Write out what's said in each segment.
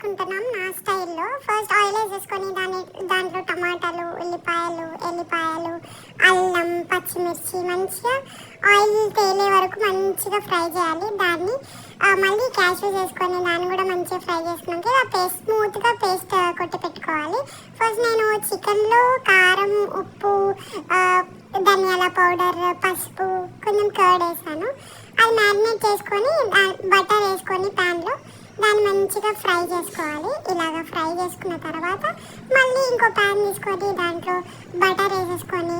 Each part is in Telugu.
చేసుకుంటున్నాం నా స్టైల్లో. ఫస్ట్ ఆయిల్ వేసేసుకొని దాంట్లో టమాటాలు, ఎల్లిపాయలు, అల్లం, పచ్చిమిర్చి మంచిగా ఆయిల్ తేలే వరకు మంచిగా ఫ్రై చేయాలి. దాన్ని మళ్ళీ క్యాష్యూస్ వేసుకొని దాన్ని కూడా మంచిగా ఫ్రై చేసుకున్నాక స్మూత్గా పేస్ట్ కొట్టి పెట్టుకోవాలి. ఫస్ట్ నేను చికెన్లో కారం, ఉప్పు, ధనియాల పౌడర్, పసుపు, కొంచెం కర్డ్ వేసాను. అది మ్యారినేట్ చేసుకొని బటర్ వేసుకొని ప్యాన్లో దాన్ని మంచిగా ఫ్రై చేసుకోవాలి. ఇలాగ ఫ్రై చేసుకున్న తర్వాత మళ్ళీ ఇంకో ప్యాన్ తీసుకొని దాంట్లో బటర్ వేసేసుకొని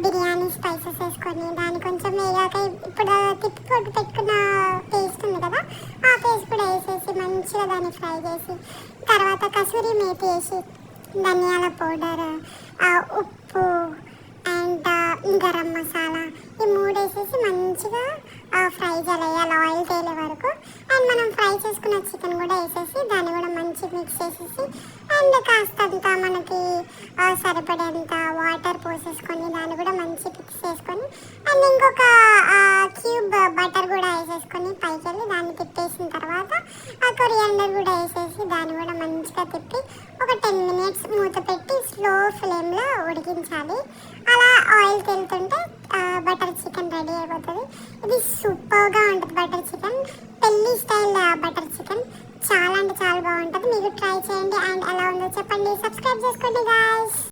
బిర్యానీ స్పైసెస్ వేసుకొని దాన్ని కొంచెం వేగాక ఇప్పుడు తిప్పి పెట్టుకున్న పేస్ట్ ఉంది కదా, ఆ పేస్ట్ కూడా వేసేసి మంచిగా దాన్ని ఫ్రై చేసి తర్వాత కసూరి మేతి వేసి ధనియాల పౌడర్, ఉప్పు అండ్ గరం మసాలా ఈ 3 వేసేసి మంచిగా ఫ్రై చేయాలి ఆయిల్ తేలే వరకు. అండ్ మనం ఫ్రై చేసుకున్న చికెన్ కూడా వేసేసి దాన్ని కూడా మంచి మిక్స్ చేసేసి అండ్ కాస్తంత మనకి సరిపడేంత వాటర్ పోసేసుకొని దాన్ని కూడా మంచి మిక్స్ చేసుకొని అండ్ ఇంకొక క్యూబ్ బటర్ కూడా వేసేసుకొని పైకి వెళ్ళి దాన్ని తిప్పేసిన తర్వాత కొరియాండర్ కూడా వేసేసి దాన్ని కూడా మంచిగా తిప్పి ఒక 10 minutes మూత పెట్టి స్లో ఫ్లేమ్లో ఉడికించాలి. అలా ఆయిల్ తేలుతుంటే బటర్ చికెన్ రెడీ అయిపోతుంది. ఇది సూపర్గా ఉంటుంది బటర్ చికెన్, పెళ్లి స్టైల్ బటర్ చికెన్. చాలా అంటే చాలా బాగుంటుంది. మీరు ట్రై చేయండి అండ్ ఎలా ఉందో చెప్పండి. సబ్స్క్రైబ్ చేసుకోండి గాయ్స్.